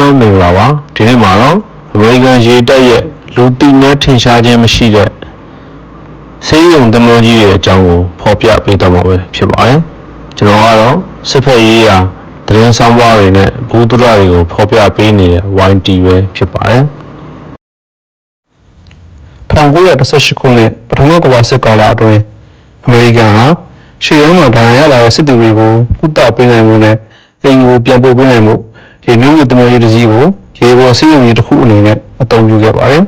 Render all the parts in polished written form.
င်းမင်္ဂလာပါဒီနေ့မှာတော့အမေရိကန်ရေတပ်ရဲ့လူသိများထင်ရှားခြင်းမရှိတဲ့ဆေးရုံသင်္ဘောကြီးရဲ့အကြောင်းကိုဖော်ပြပေးတော့မှာပဲဖြစ်ပါတယ်ကျွန်တော်ကတော့စစ်ဖက်ရေးရာသတင်းဆောင်ပါတွေနဲ့ဘူဒ္ဓတွေကိုဖော်ပြပေးနေတဲ့ YT ပဲဖြစ်ပါတယ်1918ခုနှစ်ပထမကမ္ဘာစစ်ကာလအတွင်းအမေရိကန်ဟာရှေ့ရုံးမှာဒဏ်ရာရလာတဲ့စစ်သည်တွေကိုကုသပေးနိုင်မှုနဲ့အိမ်ကိုပြန်ပို့ပေးနိုင်မှုရေနုသင်္ဘောကြီးတစ်စီးကိုရေပေါ်ဆေးရုံကြီးတစ်ခုအနေနဲ့အသုံးပြုခဲ့ပါတယ်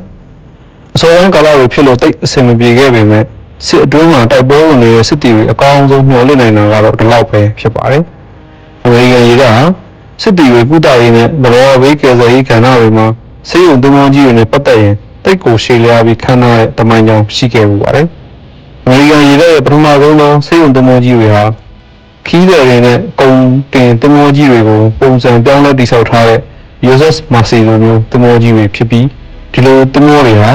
အစောပိုင်းကာလတွေဖြစ်လို့တိတ်အဆင်မပြေခဲ့ပေမဲ့စစ်အတွင်းမှာတိုက်ပွဲဝင်နေတဲ့စစ်သည်တွေအကောင်းဆုံးမျှော်လင့်နိုင်တာကတော့ဒီလောက်ပဲဖြစ်ပါတယ်အမေရိကန်ရေတပ်ဟာစစ်သည်တွေကုသရေးနဲ့သဘောဝေးကယ်ဆယ်ရေးကဏ္ဍတွေမှာဆေးရုံသင်္ဘောကြီးတွေနဲ့ပတ်သက်ရင်တိတ်ကိုရှည်လျားပြီးခမ်းနားတဲ့တမန်ကြောင်ရှိခဲ့မှုပါတယ်အမေရိကန်ရေတပ်ရဲ့ပထမဆုံးသောဆေးရုံသင်္ဘောကြီးတွေဟာခီးသည်တွေနဲ့ကုန်တင်သင်္ဘောကြီးတွေကိုပုံစံပြောင်းလဲတည်ဆောက်ထားတဲ့ USS Mercy လိုမျိုးသင်္ဘောကြီးတွေဖြစ်ပြီးဒီလိုသင်္ဘောတွေဟ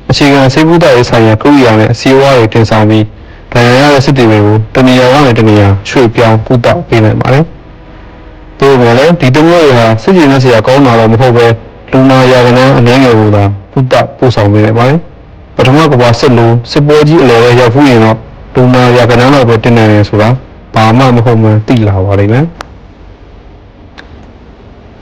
ာအခြေခံဆေးကုသရေးဆိုင်ရာကိရိယာနဲ့အစည်းအဝါးတွေတင်ဆောင်ပြီးဒဏ်ရာရတဲ့စစ်သည်တွေကိုတနေရာကနေတနေရာရွှေ့ပြောင်းကုသပေးနိုင်ပါတယ်။ဒါပေမဲ့လည်းဒီသင်္ဘောတွေဟာစစ်ကြေနဲ့ဆရာကောင်းတာတော့မဟုတ်ပဲလူနာရာဂဏန်းအနည်းငယ်ကိုသာကုသပို့ဆောင်ပေးနိုင်ပါတယ်။ပထမကမ္ဘာစစ်လိုစစ်ပွဲကြီးအလယ်ပဲရောက်ဖူးရင်တော့လူနာရာဂဏန်းတော့ပဲတင်နိုင်တယ်ဆိုတာဘာမှမဟုတ်မှန်းသိလာပါလိမ့်မယ်။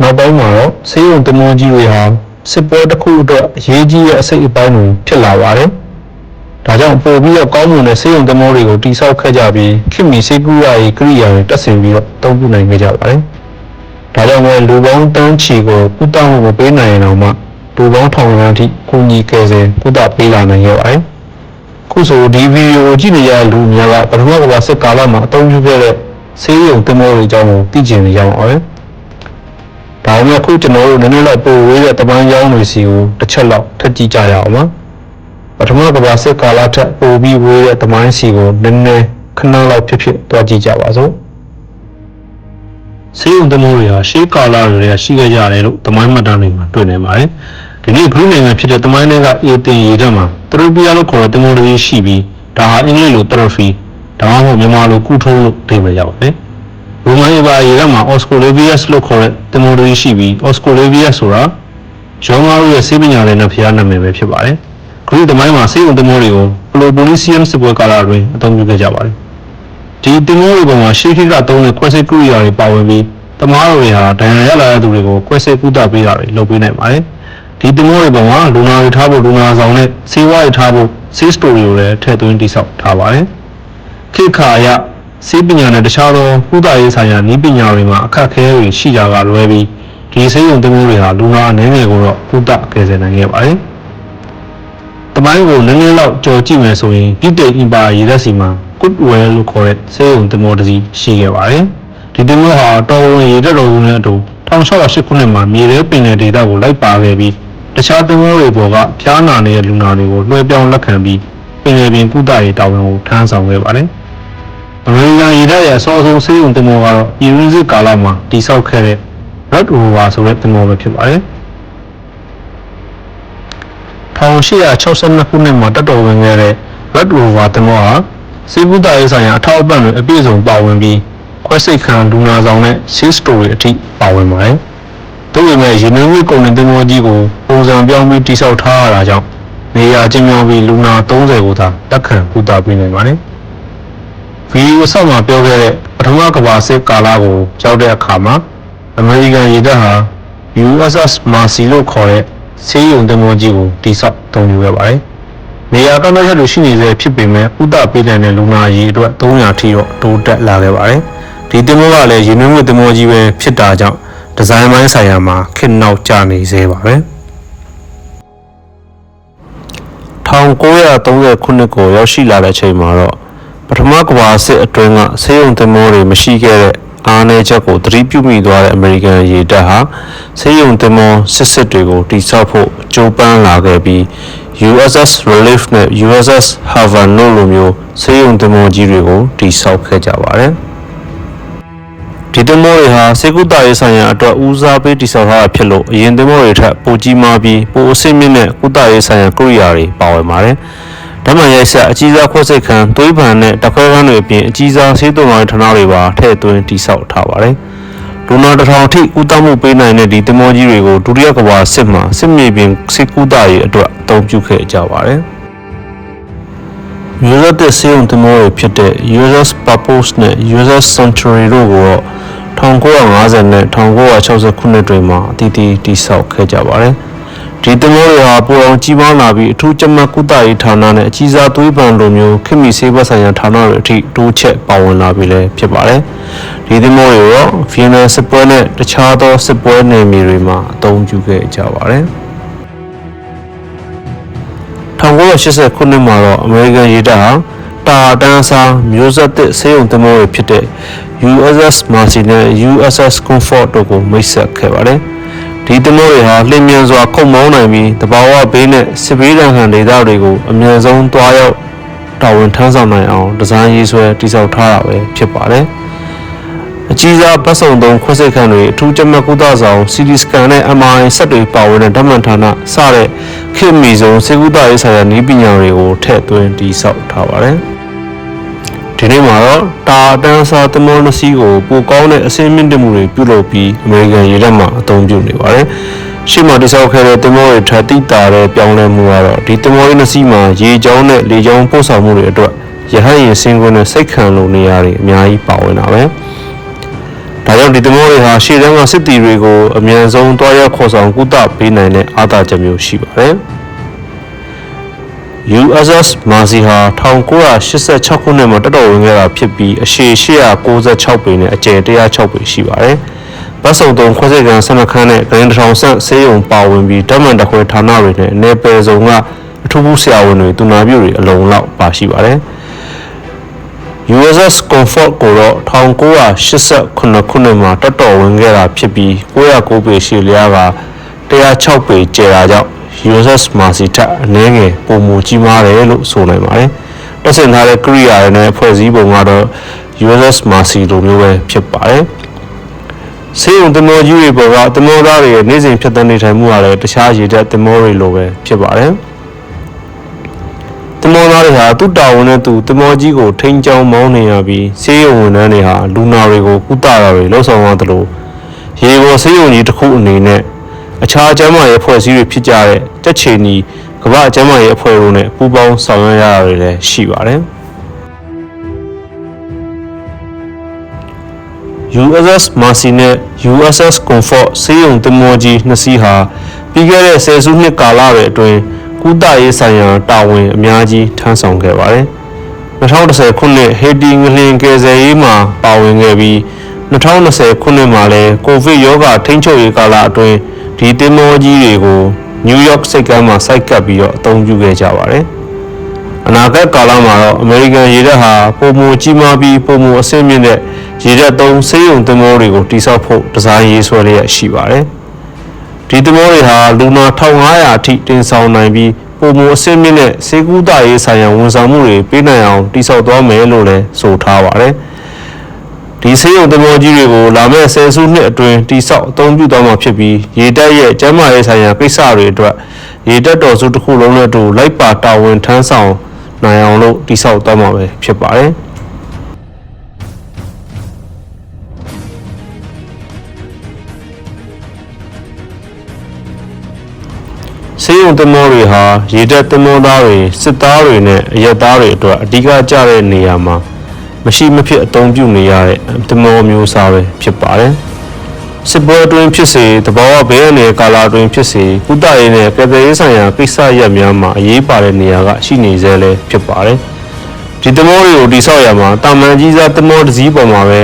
နောက်ပိုင်းမှာတော့ဆေးရုံသင်္ဘောကြီးတွေဟာစစ်ပွဲတစ်ခုအတွက်အရေးကြီးတဲ့အစိတ်အပိုင်းတွေဖြစ်လာပါတယ်။ဒါကြောင့်ပို့ပြီးတော့ကောင်းမွန်တဲ့ဆေးရုံသင်္ဘောတွေကိုတိစောက်ခဲ့ကြပြီးခင်မီဆေးကုသရေးကိရိယာတွေတက်ဆင်ပြီးတော့သုံးပြုနိုင်ခဲ့ကြပါတယ်။ဒါကြောင့်လည်းလူပေါင်းတန်းချီကိုကုသမှုမပေးနိုင်ရင်တော့မှလူပေါင်းထောင်ဂဏန်းအထိကူညီကယ်ဆယ်ကုသပေးလာနိုင်ခဲ့ပါတယ်။ခုဆိုဒီဗီဒီယိုကိုကြည့်နေရတဲ့လူများကပထမကမ္ဘာစစ်ကာလမှာအသုံးပြုခဲ့တဲ့ဆေးရုံသင်္ဘောတွေအကြောင်းကိုသိကျင်နေကြပါမယ်။ဒါမှမဟုတ်ကျွန်တော်တို့နည်းနည်းလောက်ပိုဝေးတဲ့တပန်းရောင်းတွေစီကိုတစ်ချက်လောက်ထပ်ကြည့်ကြရအောင်ပါပထမကမ္ဘာစစ်ကာလထက်ပိုပြီးဝေးတဲ့တပန်းစီကိုနည်းနည်းခဏလောက်ဖြစ်တွားကြည့်ကြပါစို့ဆေးရုံသင်္ဘောတွေဟာရှေးကာလတွေကရှိခဲ့ကြတယ်လို့တမိုင်းမှတ်တမ်းတွေမှာတွေ့နေပါတယ်ဒီနေ့ဂရုနိုင်ငံဖြစ်တဲ့တမိုင်းတွေကအေတင်ရေတပ်မှာတရူပီယာလို့ခေါ်တဲ့သင်္ဘောတွေရှိပြီးဒါဟာအင်္ဂလိပ်လိုတရဖီဒါမှမဟုတ်မြန်မာလိုကုထုံးလို့အဓိပ္ပာယ်ရောက်ပါတယ်ရိုမန်ဘာရေကမှာ Oscolavius လို့ခေါ်တဲ့သင်္ဘောတွေရှိပြီး Oscolavius ဆိုတာရောမတို့ရဲ့ဆေးပညာတွေနဲ့ဖျားနာမည်ပဲဖြစ်ပါတယ်။ဂရိသမိုင်းမှာဆေးရုံသင်္ဘောတွေကို Peloponnesian စစ်ပွဲကာလအတွင်းအသုံးပြုခဲ့ကြပါတယ်။ဒီသင်္ဘောတွေပေါ်မှာရှေးခေတ်ကသုံးတဲ့ခွဲစိတ်ကိရိယာတွေပါဝင်ပြီးတမားတွေဟာဒဏ်ရာရလာတဲ့သူတွေကိုခွဲစိတ်ကုသပေးတာတွေလုပ်ပေးနိုင်ပါတယ်။ဒီသင်္ဘောတွေပေါ်မှာလူနာတွေထားဖို့လူနာဆောင်နဲ့ဆေးဝါးတွေထားဖို့ဆေးစတိုရီကိုလည်းထည့်သွင်းတည်ဆောက်ထားပါတယ်။ခေတ်ခါအရဆေးပညာနဲ့တခြားသောကုသရေးဆိုင်ရာနည်းပညာတွေမှာအခက်အခဲတွေရှိကြတာလွဲပြီးဒီဆေးရုံသင်္ဘောတွေဟာလူနာအနေနဲ့ကိုတော့ကုသကယ်ဆယ်နိုင်ခဲ့ပါတယ်။တမိုင်းကိုနည်းနည်းလောက်ကြော်ကြည့်မယ်ဆိုရင်ပြည်တိတ်အင်ပါရေတပ်စီမှာ Goodwell လို့ခေါ်တဲ့ဆေးရုံသင်္ဘောတစ်စီးရှိခဲ့ပါတယ်။ဒီသင်္ဘောဟာတော်ဝင်ရေတပ်တော်စုနဲ့အတူ1608ခုနှစ်မှာမြေထဲပင်လယ်ဒေသကိုလိုက်ပါခဲ့ပြီးတခြားသင်္ဘောတွေပေါ်ကဖျားနာနေတဲ့လူနာတွေကိုလွှဲပြောင်းလက်ခံပြီးပင်လယ်ပြင်ကုသရေးတာဝန်ကိုထမ်းဆောင်ခဲ့ပါတယ်။အမေရိကန်ရေတပ်ရဲ့အစောဆုံးဆေးရုံသင်္ဘောကတော့ပြည်တွင်းစစ်ကာလမှာတည်ဆောက်ခဲ့တဲ့ Red Rover ဆိုတဲ့သင်္ဘောပဲဖြစ်ပါတယ်။1862ခုနှစ်မှာတက်တော်ဝင်ခဲ့တဲ့ Red Rover သင်္ဘောဟာဆေးကုသရေးဆိုင်ရာအထောက်အပံ့တွေအပြည့်စုံပါဝင်ပြီးခွဲစိတ်ခံလူနာဆောင်နဲ့ဆေးစတိုတွေအထိပါဝင်ပါတယ်။ဒါပေမဲ့ရေနံမြစ်ကုန်တဲ့သင်္ဘောကြီးကိုပုံစံပြောင်းပြီးတည်ဆောက်ထားရတာကြောင့်နေရာကျဉ်းမြောင်းပြီးလူနာ30ကိုသာလက်ခံကုသပေးနိုင်ပါတယ်။ဗီဒီယိုဆောက်မှာပြောခဲ့တဲ့ပထမကမ္ဘာစစ်ကာလကိုရောက်တဲ့အခါမှာအမေရိကန်ရေတပ်ဟာ USS Mercy လို့ခေါ်တဲ့ဆေးရုံသင်္ဘောကြီးကိုတိစောက်သုံးယူခဲ့ပါတယ်။နေရာကန့်သတ်ချက်တွေရှိနေသေးဖြစ်ပေမဲ့ဥဒပေးတဲ့လူနာရေအတွက်300ထိတော့တိုးတက်လာခဲ့ပါတယ်။ဒီသင်္ဘောကလည်းရေနံမြစ်သင်္ဘောကြီးပဲဖြစ်တာကြောင့်ဒီဇိုင်းပိုင်းဆိုင်ရာမှာခေတ်နောက်ကျနေသေးပါပဲ။1930ခုနှစ်ကိုရောက်ရှိလာတဲ့အချိန်မှာတော့ပထမကမ္ဘာစစ်အတွင်းကဆေးရုံသင်္ဘောတွေမရှိခဲ့တဲ့အားနည်းချက်ကိုသတိပြုမိသွားတဲ့အမေရိကန်ရေတပ်ဟာဆေးရုံသင်္ဘောစစ်တွေကိုတိစောက်ဖို့ကြိုးပမ်းလာခဲ့ပြီး USS Relief နဲ့ USS Havana လိုမျိုးဆေးရုံသင်္ဘောကြီးတွေကိုတိစောက်ခဲ့ကြပါတယ်။ဒီသင်္ဘောတွေဟာဆေးကုသရေးဆိုင်ရာအတွက်ဦးစားပေးတိစောက်ထားတာဖြစ်လို့အရင်သင်္ဘောတွေထက်ပိုကြီးမားပြီးပိုအဆင့်မြင့်တဲ့ကုသရေးဆိုင်ရာကိရိယာတွေပါဝင်ပါတယ်။ဓာတ်မှန်ရိုက်ဆက်အကြီးစားခွဲစိတ်ခံသွေးပန်နဲ့တခွဲခန်းတွေအပြင်အကြီးစားဆေးသွင်းရေးဌာနတွေပါထည့်သွင်းတည်ဆောက်ထားပါတယ်။လူ ဒေါ်နာတထောင်ထိကုသမှုပေးနိုင်တဲ့ဒီသင်္ဘောကြီးတွေကိုဒုတိယကမ္ဘာစစ်မှာစစ်မြေပြင်စစ်ကူတာရေးအတွက်အသုံးပြုခဲ့ကြပါတယ်။မျိုးဆက်တဲ့စေုံသင်္ဘောတွေဖြစ်တဲ့ USS Purpose နဲ့ USS Century တို့ကို1950နဲ့1960ခုနှစ်တွေမှာအတီးတီးတိစောက်ခဲ့ကြပါတယ်။ဒီသင်္ဘောတွေဟာပိုအောင်ကြီးမားလာပြီးအထူးကြမ်းမှတ်ကုသရေးဌာနနဲ့အကြီးစားသွေးပန်လိုမျိုးခေတ်မီဆေးဘက်ဆိုင်ရာဌာနတွေအထိတိုးချက်ပါဝင်လာပြီလည်းဖြစ်ပါတယ်။ဒီသင်္ဘောတွေရောဗီယက်နမ်စစ်ပွဲနဲ့တခြားသောစစ်ပွဲနယ်မြေတွေမှာအသုံးပြုခဲ့ကြပါတယ်။1980ခုနှစ်မှာတော့အမေရိကန်ရေတပ်ဟာတာတန်းစားမျိုးဆက်သစ်ဆေးရုံသင်္ဘောတွေဖြစ်တဲ့ USS Mercy နဲ့ USS Comfort တို့ကိုမိတ်ဆက်ခဲ့ပါတယ်။ဒီသင်္ဘောတွေဟာလျင်မြန်စွာခုတ်မောင်းနိုင်ပြီးတဘာဝဘေးနဲ့စစ်ဘေးဒဏ်ခံဒေသတွေကိုအမြန်ဆုံးတွားရောက်တာဝန်ထမ်းဆောင်နိုင်အောင်ဒီဇိုင်းရေးဆွဲတည်ဆောက်ထားတာပဲဖြစ်ပါတယ်။အကြီးစားဗတ်စုံသုံးခွဲစိတ်ခန်းတွေအထူးကြမ်းမှတ်ကုသဆောင် CT scan နဲ့ MRI စက်တွေပါဝင်တဲ့ဓာတ်မှန်ဌာနစတဲ့ခေတ်မီဆုံးစေကုသရေးဆိုင်ရာနည်းပညာတွေကိုထည့်သွင်းတည်ဆောက်ထားပါတယ်။ဒီနေ့မှာတော့တာတန်းစားသင်္ဘောနှစ်စီးကိုပိုကောင်းတဲ့အဆင့်မြင့်တက်မှုတွေပြုလုပ်ပြီးအမေရိကန်ရေတပ်မှအသုံးပြုနေပါတယ်။ရှေ့မှာတည်ဆောက်ခဲ့တဲ့သင်္ဘောတွေထပ်တိတာတဲ့ပြောင်းလဲမှုကတော့ဒီသင်္ဘောနှစ်စီးမှာရေကြောင်းနဲ့လေကြောင်းပို့ဆောင်မှုတွေအတွက်ရဟတ်ယာဉ်စင်ကွန်းနဲ့စိတ်ခံလိုနေရာတွေအများကြီးပါဝင်တာပဲ။ဒါကြောင့်ဒီသင်္ဘောတွေဟာရှေ့တန်းကစစ်တီတွေကိုအမြန်ဆုံးတွားရောက်ခေါ်ဆောင်ကုသပေးနိုင်တဲ့အားသာချက်မျိုးရှိပါတယ်။ USS Mercy ဟာ1986ခုနှစ်မှာတက်တော်ဝင်ခဲ့တာဖြစ်ပြီးအရှည်896ပေနဲ့အကျယ်106ပေရှိပါတယ်။ဗတ်စုံသုံးခွဲစိတ်ကန်12ခန်းနဲ့ဂရင်းတစ်ထောင်ဆန့်ဆေးရုံပါဝင်ပြီးဓာတ်မှန်တခွဲဌာနတွေနဲ့အနေပယ်စုံကအထူးဘူးဆရာဝန်တွေသူနာပြုတွေအလုံးလောက်ပါရှိပါတယ်။ USS Comfort ကိုတော့1989ခုနှစ်မှာတက်တော်ဝင်ခဲ့တာဖြစ်ပြီး909ပေရှည်လျားက106ပေကျယ်တာကြောင့်USS Mercy ထက်အနည်းငယ်ပုံမူကြီးမားတယ်လို့ဆိုနိုင်ပါတယ်။တက်ဆင်ထားတဲ့ကိရိယာတွေနဲ့ဖွဲ့စည်းပုံကတော့ USS Mercy လိုမျိုးပဲဖြစ်ပါတယ်။ဆေးရုံသင်္ဘောကြီးတွေပေါ်ကသင်္ဘောသားတွေရဲ့နေ့စဉ်ဖြတ်သန်းနေထိုင်မှုကလည်းတခြားရေတပ်သင်္ဘောတွေလိုပဲဖြစ်ပါတယ်။သင်္ဘောသားတွေဟာသူ့တာဝန်နဲ့သူသင်္ဘောကြီးကိုထိန်းကျောင်းမောင်းနေရပြီးဆေးရုံဝန်ထမ်းတွေဟာလူနာတွေကိုကုသတာတွေလှုပ်ဆောင်ရတယ်လို့ရေပေါ်ဆေးရုံကြီးတစ်ခုအနေနဲ့အခြားကျန်းမာရေးအဖွဲ့အစည်းတွေဖြစ်ကြတဲ့တက်ချီနီကမ္ဘာ့ကျန်းမာရေးအဖွဲ့တို့နဲ့ပူးပေါင်းဆောင်ရွက်ရတာတွေလည်းရှိပါတယ်။ USS Mercy နဲ့ USS Comfort ဆေးရုံသင်္ဘောကြီးနှစ်စီးဟာပြီးခဲ့တဲ့10စုနှစ်ကာလတွေအတွင်းကုသရေးဆိုင်ရာတာဝန်အများကြီးထမ်းဆောင်ခဲ့ပါတယ်။2010ခုနှစ်ဟေတီငလျင်ကယ်ဆယ်ရေးမှာပါဝင်ခဲ့ပြီး2020ခုနှစ်မှာလည်းကိုဗစ်ရောဂါထိန်းချုပ်ရေးကာလအတွင်းဒီသင်္ဘောကြီးတွေကိုနယူးယောက်ဆိပ်ကမ်းမှာစိုက်ကပ်ပြီးတော့အသုံးပြုခဲ့ကြပါတယ်။အနာဂတ်ကာလမှာတော့အမေရိကန်ရေတပ်ဟာပုံမကြီးမားပြီးပုံမအဆင့်မြင့်တဲ့ရေတပ်သုံးဆေးရုံသင်္ဘောတွေကိုတည်ဆောက်ဖို့ဒီဇိုင်းရေးဆွဲလျက်ရှိပါတယ်။ဒီသင်္ဘောတွေဟာလူနာ1500အထိတင်ဆောင်နိုင်ပြီးပုံမအဆင့်မြင့်တဲ့ဆေးကုသရေးဆိုင်ရာဝန်ဆောင်မှုတွေပေးနိုင်အောင်တည်ဆောက်သွားမယ်လို့လည်းဆိုထားပါတယ်။ဒီဆေးရုံသင်္ဘောကြီးတွေကိုလာမယ့်10စုနှစ်အတွင်းတိစောက်အသုံးပြုသွားမှာဖြစ်ပြီးရေတပ်ရဲ့ကျန်းမာရေးဆိုင်ရာကိစ္စတွေအတွက်ရေတပ်တော်စုတစ်ခုလုံးနဲ့အတူလိုက်ပါတာဝန်ထမ်းဆောင်နိုင်အောင်လို့တိစောက်သွားမှာပဲဖြစ်ပါတယ်။ဆေးရုံသင်္ဘောတွေဟာရေတပ်သင်္ဘောသားတွေစစ်သားတွေနဲ့အရက်သားတွေအတွက်အဓိကကျတဲ့နေရာမှာမရှိမဖြစ်အသုံးပြုနေရတဲ့သင်္ဘောမျိုးစားပဲဖြစ်ပါတယ်။စစ်ပွဲအတွင်းဖြစ်စေတဘာဝဘေးအန္တရာယ်ကာလအတွင်းဖြစ်စေကုသရေးနဲ့ကယ်ဆယ်ရေးဆိုင်ရာကိစ္စရပ်များမှာအရေးပါတဲ့နေရာကရှိနေစေလဲဖြစ်ပါတယ်။ဒီသင်္ဘောတွေကိုတိစောက်ရမှာတာမန်ကြီးစားသင်္ဘောတစ်စီးပေါ်မှာပဲ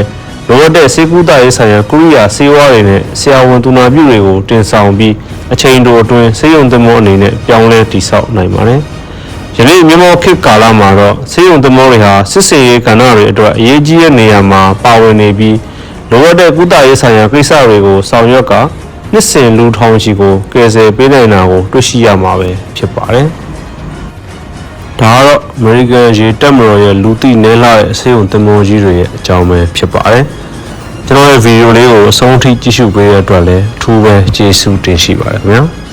လိုအပ်တဲ့စေကုသရေးဆိုင်ရာကုရိယာဆေးဝါးတွေနဲ့ဆရာဝန်သူနာပြုတွေကိုတင်ဆောင်ပြီးအချိန်တိုအတွင်းဆေးရုံသင်္ဘောအနေနဲ့ပြောင်းလဲတိစောက်နိုင်ပါတယ်။ယနေ့မြန်မာခေတ်ကာလမှာတော့ဆေးရုံသင်္ဘောတွေဟာစစ်စေးရေးကဏ္ဍတွေအတွက်အရေးကြီးတဲ့နေရာမှာပါဝင်နေပြီးလိုအပ်တဲ့ကုသရေးဆိုင်ရာကိစ္စတွေကိုဆောင်ရွက်ကနှစ်စဉ်လူထောင်ချီကိုကယ်ဆယ်ပေးနိုင်တာကိုတွေ့ရှိရမှာပဲဖြစ်ပါတယ်။ဒါကတော့ American ရေတပ်မတော်ရဲ့လူသိနည်းလာတဲ့ဆေးရုံသင်္ဘောကြီးတွေရဲ့အကြောင်းပဲဖြစ်ပါတယ်။ကျွန်တော်ရဲ့ဗီဒီယိုလေးကိုအဆုံးထိကြည့်ရှုပေးတဲ့အတွက်လည်းအထူးပဲကျေးဇူးတင်ရှိပါတယ်ခင်ဗျာ။